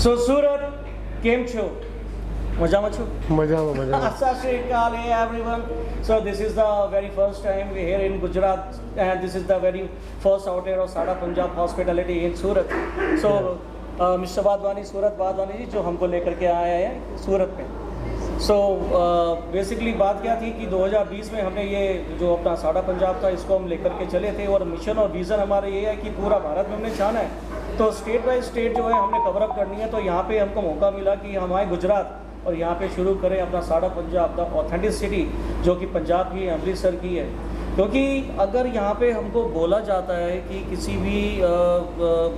So Surat, કેમ છો? મજામાં છો? મજામાં. Sat Shri Akal, hey everyone. So this is the very first time we're here in Gujarat, and this is the very first outing of Sada Punjab Hospitality in Surat. So Mr. Wadhwani, सूरत वाधवानी जी जो हमको लेकर के आए हैं सूरत में. So basically बात क्या थी कि 2020 में हमने ये जो अपना साड़ा पंजाब था इसको हम लेकर के चले थे, और मिशन और विज़न हमारा ये है कि पूरा भारत में हमने जाना है. तो स्टेट बाय स्टेट जो है हमने कवर अप करनी है. तो यहाँ पे हमको मौका मिला कि हम आए गुजरात और यहाँ पे शुरू करें अपना साड़ा पंजाब, द ऑथेंटिसिटी जो कि पंजाब की अमृतसर की है. क्योंकि अगर यहाँ पे हमको बोला जाता है कि किसी भी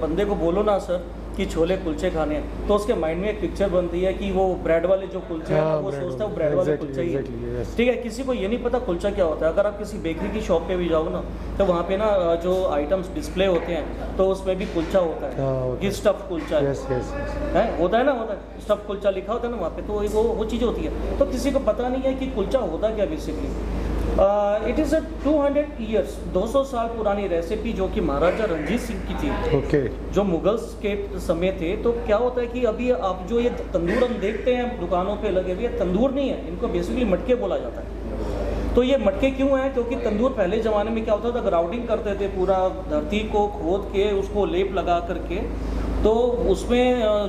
बंदे को बोलो ना सर कि छोले कुलचे खाने हैं, तो उसके माइंड में एक पिक्चर बनती है कि वो ब्रेड वाले जो कुलचे हैं वो सोचता है वो ब्रेड वाले कुलचे ही है. ठीक है, किसी को ये नहीं पता कुलचा क्या होता है. अगर आप किसी बेकरी की शॉप पे भी जाओ ना तो वहाँ पे ना जो आइटम्स डिस्प्ले होते हैं तो उसमें भी कुलचा होता है कि स्टफ कुलचा है, होता है ना, होता है स्टफ कुलचा लिखा होता है ना वहाँ पे. तो वो चीज़ होती है. तो किसी को पता नहीं है कि कुलचा होता क्या बेसिकली. इट इज़ 200 ईयर्स, 200 साल पुरानी रेसिपी जो कि महाराजा रंजीत सिंह की थी. जो मुगल्स के समय थे. तो क्या होता है कि अभी आप जो ये तंदूर हम देखते हैं दुकानों पे लगे हुए, तंदूर नहीं है, इनको बेसिकली मटके बोला जाता है. तो ये मटके क्यों हैं? क्योंकि तंदूर पहले ज़माने में क्या होता था, ग्राउंडिंग करते थे, पूरा धरती को खोद के उसको लेप लगा करके, तो उसमें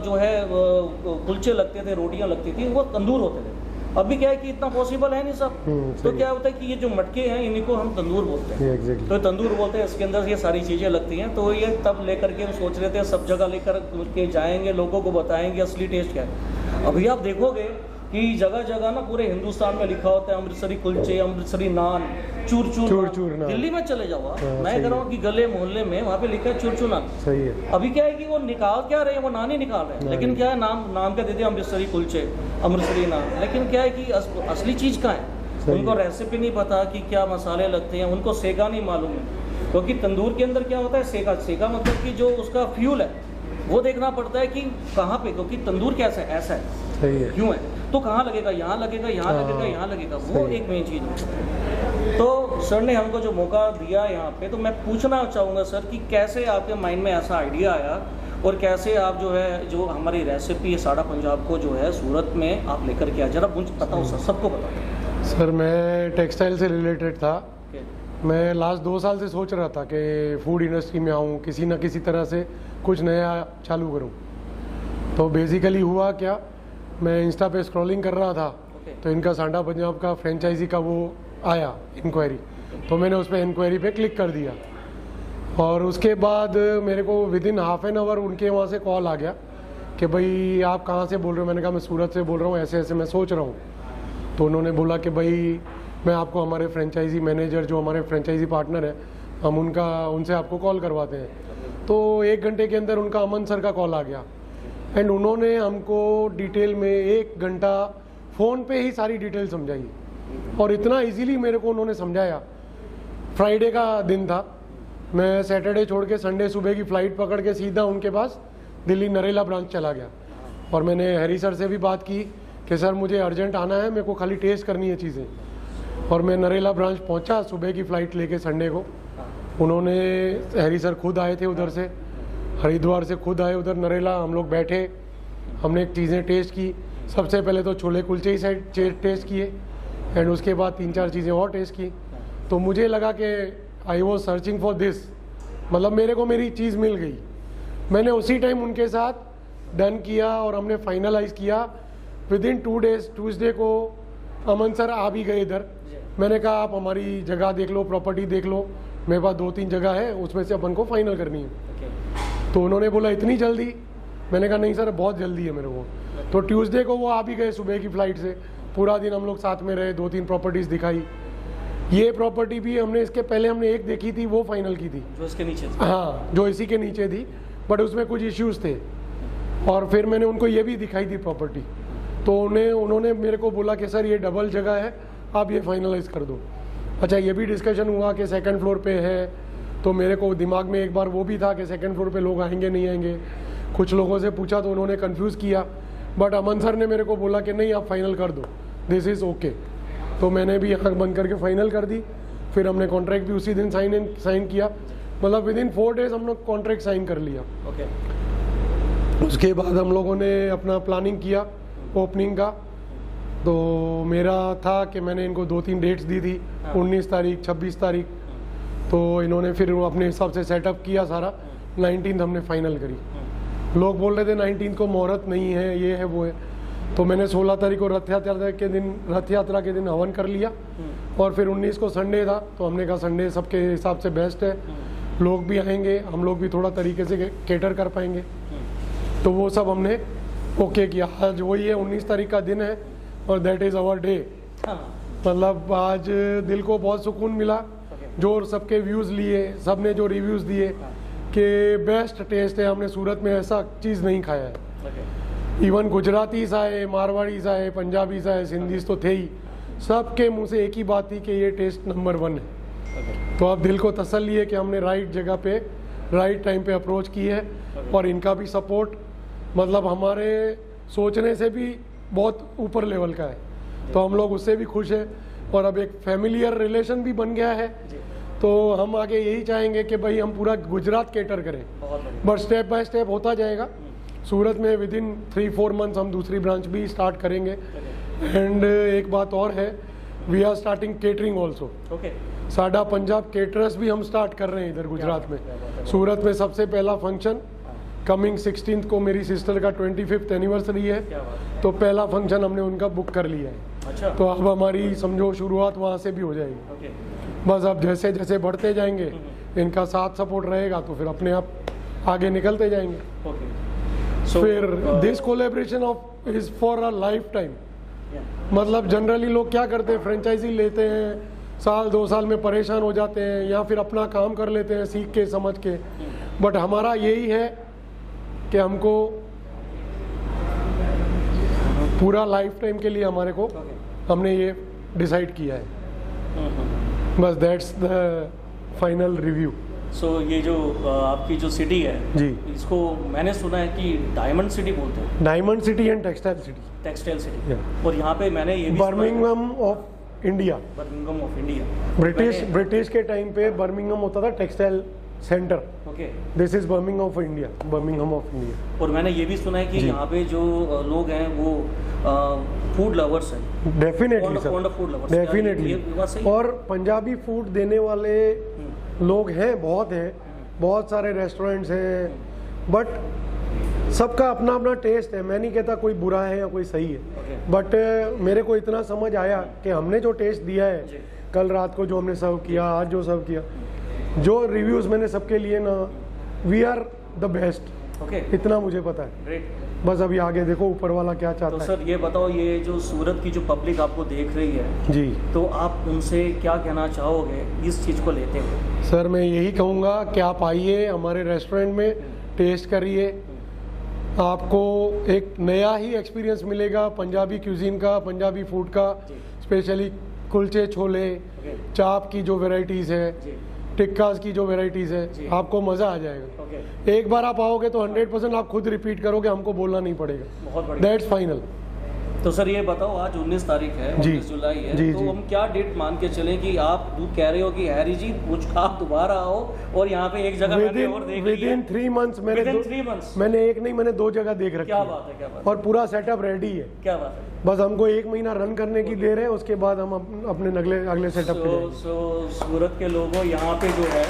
जो है कुलचे लगते थे, रोटियाँ लगती थी, वो तंदूर होते थे. अभी क्या है कि इतना पॉसिबल है नहीं सब. तो क्या होता है कि ये जो मटके हैं इन्हीं को हम तंदूर बोलते हैं. तो तंदूर बोलते हैं, इसके अंदर ये सारी चीज़ें लगती हैं. तो ये तब लेकर के हम सोच रहे थे सब जगह लेकर के जाएंगे, लोगों को बताएंगे असली टेस्ट क्या है. अभी आप देखोगे कि जगह जगह ना पूरे हिंदुस्तान में लिखा होता है अमृतसरी कुलचे, अमृतसरी नान, चूर चूर नान. दिल्ली में चले जाओ, मैं कह रहा हूँ कि गले मोहल्ले में वहाँ पे लिखा है चूर चूर नान. सही है. अभी क्या है कि वो निकाल क्या रहे हैं, वो नान ही निकाल रहे हैं. लेकिन क्या है, नाम क्या देते हैं अमृतसरी कुलचे, अमृतसरी नान. लेकिन क्या है कि असली चीज़ कहाँ है. उनको रेसिपी नहीं पता कि क्या मसाले लगते हैं, उनको सेका नहीं मालूम है. क्योंकि तंदूर के अंदर क्या होता है, सेका मतलब कि जो उसका फ्यूल है वो देखना पड़ता है कि कहाँ पे. क्योंकि तंदूर कैसा है, ऐसा है, क्यों है, तो कहाँ लगेगा, यहाँ लगेगा, यहाँ लगेगा, यहाँ लगेगा. वो एक मेन चीज़ है. तो सर ने हमको जो मौका दिया यहाँ पे, तो मैं पूछना चाहूँगा सर कि कैसे आपके माइंड में ऐसा आइडिया आया, और कैसे आप जो है जो हमारी रेसिपी है साड़ा पंजाब को जो है सूरत में आप लेकर के आए. जरा मुझे बताओ सर, सबको बताओ. सर मैं टेक्सटाइल से रिलेटेड था. मैं लास्ट 2 साल से सोच रहा था कि फूड इंडस्ट्री में आऊँ, किसी न किसी तरह से कुछ नया चालू करूँ. तो बेसिकली हुआ क्या, मैं इंस्टा पे स्क्रॉलिंग कर रहा था, तो इनका साड़ा पंजाब का फ्रेंचाइजी का वो आया इंक्वायरी. तो मैंने उस पर इंक्वायरी पे क्लिक कर दिया, और उसके बाद मेरे को विदिन हाफ एन आवर उनके वहाँ से कॉल आ गया कि भाई आप कहाँ से बोल रहे हो. मैंने कहा मैं सूरत से बोल रहा हूँ, ऐसे ऐसे मैं सोच रहा हूँ. तो उन्होंने बोला कि भाई मैं आपको हमारे फ्रेंचाइजी मैनेजर जो हमारे फ्रेंचाइजी पार्टनर है, हम उनसे आपको कॉल करवाते हैं. तो 1 घंटे के अंदर उनका अमन सर का कॉल आ गया, एंड उन्होंने हमको डिटेल में 1 घंटा फ़ोन पे ही सारी डिटेल समझाई, और इतना इजीली मेरे को उन्होंने समझाया. फ्राइडे का दिन था, मैं सैटरडे छोड़ के संडे सुबह की फ़्लाइट पकड़ के सीधा उनके पास दिल्ली नरेला ब्रांच चला गया. और मैंने हैरी सर से भी बात की कि सर मुझे अर्जेंट आना है, मेरे को खाली टेस्ट करनी है चीज़ें. और मैं नरेला ब्रांच पहुंचा सुबह की फ़्लाइट लेके संडे को. उन्होंने हैरी सर खुद आए थे उधर से, हरिद्वार से खुद आए उधर नरेला. हम लोग बैठे, हमने चीज़ें टेस्ट की. सबसे पहले तो छोले कुलचे ही साइड टेस्ट किए, एंड उसके बाद 3-4 चीज़ें और टेस्ट की. तो मुझे लगा कि I was searching for this, मतलब मेरे को मेरी चीज़ मिल गई. मैंने उसी टाइम उनके साथ डन किया और हमने फाइनलाइज़ किया. विदिन 2 डेज़ ट्यूसडे को अमन सर आ भी गए इधर. मैंने कहा आप हमारी जगह देख लो, प्रॉपर्टी देख लो, मेरे पास 2-3 जगह है, उसमें से अपन को फाइनल करनी है. तो उन्होंने बोला इतनी जल्दी. मैंने कहा नहीं सर बहुत जल्दी है मेरे को. तो ट्यूसडे को वो आ भी गए सुबह की फ़्लाइट से. पूरा दिन हम लोग साथ में रहे, 2-3 प्रॉपर्टीज़ दिखाई. ये प्रॉपर्टी भी हमने इसके पहले हमने एक देखी थी, वो फाइनल की थी जो इसके नीचे. हाँ, जो इसी के नीचे थी, बट उसमें कुछ इश्यूज़ थे. और फिर मैंने उनको ये भी दिखाई थी प्रॉपर्टी. तो उन्होंने मेरे को बोला कि सर ये डबल जगह है, आप ये फाइनलाइज़ कर दो. अच्छा, ये भी डिस्कशन हुआ कि 2nd फ्लोर पे है. तो मेरे को दिमाग में एक बार वो भी था कि 2nd फ्लोर पे लोग आएंगे नहीं आएंगे. कुछ लोगों से पूछा तो उन्होंने कंफ्यूज किया, बट अमन सर ने मेरे को बोला कि नहीं आप फाइनल कर दो, दिस इज़ ओके. तो मैंने भी आँख बंद करके फाइनल कर दी. फिर हमने कॉन्ट्रैक्ट भी उसी दिन साइन किया. मतलब विदिन 4 डेज हम लोग कॉन्ट्रैक्ट साइन कर लिया. उसके बाद हम लोगों ने अपना प्लानिंग किया ओपनिंग का। तो मेरा था कि मैंने इनको 2-3 डेट्स दी थी, 19 तारीख 26 तारीख। तो इन्होंने फिर वो अपने हिसाब से सेटअप किया सारा। 19 हमने फाइनल करी। लोग बोल रहे थे 19 को मुहूर्त नहीं है, ये है वो है। तो मैंने 16 तारीख को रथ यात्रा के दिन हवन कर लिया और फिर 19 को संडे था। तो हमने कहा संडे सबके हिसाब से बेस्ट है, लोग भी आएंगे, हम लोग भी थोड़ा तरीके से केटर कर पाएंगे। तो वो सब हमने ओके किया। आज वही है, 19 तारीख का दिन है और दैट इज़ आवर डे। मतलब आज दिल को बहुत सुकून मिला। जो सबके व्यूज़ लिए, सब ने जो रिव्यूज़ दिए कि बेस्ट टेस्ट है, हमने सूरत में ऐसा चीज़ नहीं खाया है। इवन गुजरातीस आए, मारवाड़ीज आए, पंजाबीज आए, सिंधीज तो थे ही, सबके मुंह से एक ही बात थी कि ये टेस्ट नंबर 1 है। तो अब दिल को तसल्ली है कि हमने राइट जगह पे राइट टाइम पे अप्रोच की है। और इनका भी सपोर्ट मतलब हमारे सोचने से भी बहुत ऊपर लेवल का है। तो हम लोग उससे भी खुश हैं और अब एक फैमिलियर रिलेशन भी बन गया है। तो हम आगे यही चाहेंगे कि भाई हम पूरा गुजरात केटर करें, बट स्टेप बाय स्टेप होता जाएगा। सूरत में विदिन 3-4 मंथ्स हम दूसरी ब्रांच भी स्टार्ट करेंगे। एंड एक बात और है, we are starting catering also. साडा पंजाब केटरर्स भी हम स्टार्ट कर रहे हैं इधर गुजरात में। सूरत में सबसे पहला फंक्शन कमिंग 16 को मेरी सिस्टर का 25th एनिवर्सरी है। तो पहला फंक्शन हमने उनका बुक कर लिया है। तो अब हमारी समझो शुरुआत वहाँ से भी हो जाएगी। बस अब जैसे जैसे बढ़ते जाएंगे, इनका साथ सपोर्ट रहेगा तो फिर अपने आप आगे निकलते जाएंगे। फिर this collaboration of is for a life time. मतलब जनरली लोग क्या करते हैं, फ्रेंचाइजी लेते हैं, साल 2 साल में परेशान हो जाते हैं या फिर अपना काम कर लेते हैं सीख के समझ के। बट हमारा यही है कि हमको पूरा लाइफ टाइम के लिए हमारे को हमने ये डिसाइड किया है। बस दैट्स द फाइनल रिव्यू। सो ये जो आपकी जो सिटी है जी, इसको मैंने सुना है कि डायमंड सिटी बोलते हैं। Diamond city and textile city. Textile city. और यहाँ पे मैंने ये भी Birmingham of India. Birmingham of India. British के टाइम पे बर्मिंघम होता था textile centre. Okay, this is Birmingham of India, Birmingham of India. और मैंने ये भी सुना है कि यहाँ पे जो लोग हैं वो फूड लवर्स हैं। Definitely sir, definitely. और पंजाबी फूड देने वाले लोग हैं, बहुत सारे रेस्टोरेंट्स हैं। बट सबका अपना अपना टेस्ट है। मैं नहीं कहता कोई बुरा है या कोई सही है। बट मेरे को इतना समझ आया कि हमने जो टेस्ट दिया है, कल रात को जो हमने सर्व किया, आज जो सर्व किया, जो रिव्यूज़ मैंने सबके लिए ना, वी आर द बेस्ट। इतना मुझे पता है। ग्रेट। बस अभी आगे देखो ऊपर वाला क्या चाहता है। तो सर ये बताओ, ये जो सूरत की जो पब्लिक आपको देख रही है जी, तो आप उनसे क्या कहना चाहोगे इस चीज़ को लेते हुए? सर मैं यही कहूँगा कि आप आइए हमारे रेस्टोरेंट में, टेस्ट करिए, आपको एक नया ही एक्सपीरियंस मिलेगा पंजाबी क्यूजीन का, पंजाबी फूड का। स्पेशली कुलचे छोले, चाप की जो वेराइटीज़ है, टिक्कास की जो वेराइटीज़ है, आपको मज़ा आ जाएगा। एक बार आप आओगे तो 100% आप खुद रिपीट करोगे, हमको बोलना नहीं पड़ेगा। बहुत बढ़िया, दैट्स फाइनल। तो सर ये बताओ, आज 19 तारीख है, 19 जुलाई है, तो हम क्या डेट मान के चलें कि आप कह रहे हो कि हैरी जी कुछ आप दोबारा आओ और यहाँ पे एक जगह मैंने और देख ली है। विदिन 3 मंथ्स मैंने एक नहीं, मैंने 2 जगह देख रखी। क्या बात है, क्या बात है। और पूरा सेटअप रेडी है। क्या बात है। बस हमको 1 महीना रन करने की देर है, उसके बाद हम अपने अगले सेटअप पे। सूरत के लोगों, यहाँ पे जो है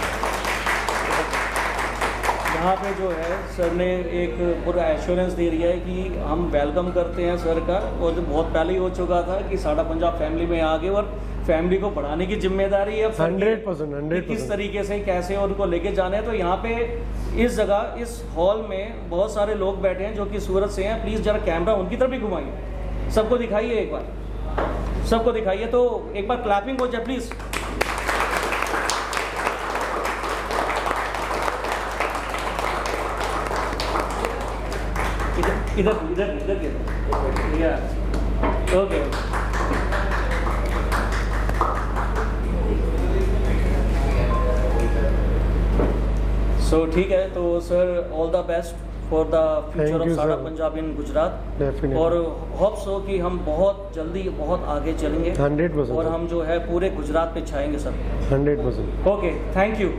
सर ने एक पूरा एश्योरेंस दे दिया है कि हम वेलकम करते हैं सर का। और जो बहुत पहले ही हो चुका था कि साडा पंजाब फैमिली में आगे और फैमिली को बढ़ाने की जिम्मेदारी है 100%। किस तरीके से कैसे उनको लेके जाना है। तो यहाँ पे इस जगह, इस हॉल में बहुत सारे लोग बैठे हैं जो कि सूरत से हैं। प्लीज़ जरा कैमरा उनकी तरफ भी घुमाइए, सबको दिखाइए, एक बार सबको दिखाइए। तो एक बार क्लैपिंग हो जाए प्लीज़। इधर ओके। सो ठीक है, तो sir all the best for the future of साडा पंजाब इन गुजरात। और होप सो कि हम बहुत जल्दी बहुत आगे चलेंगे 100%। और हम जो है पूरे गुजरात पे छाएंगे सर 100%। Okay, thank you.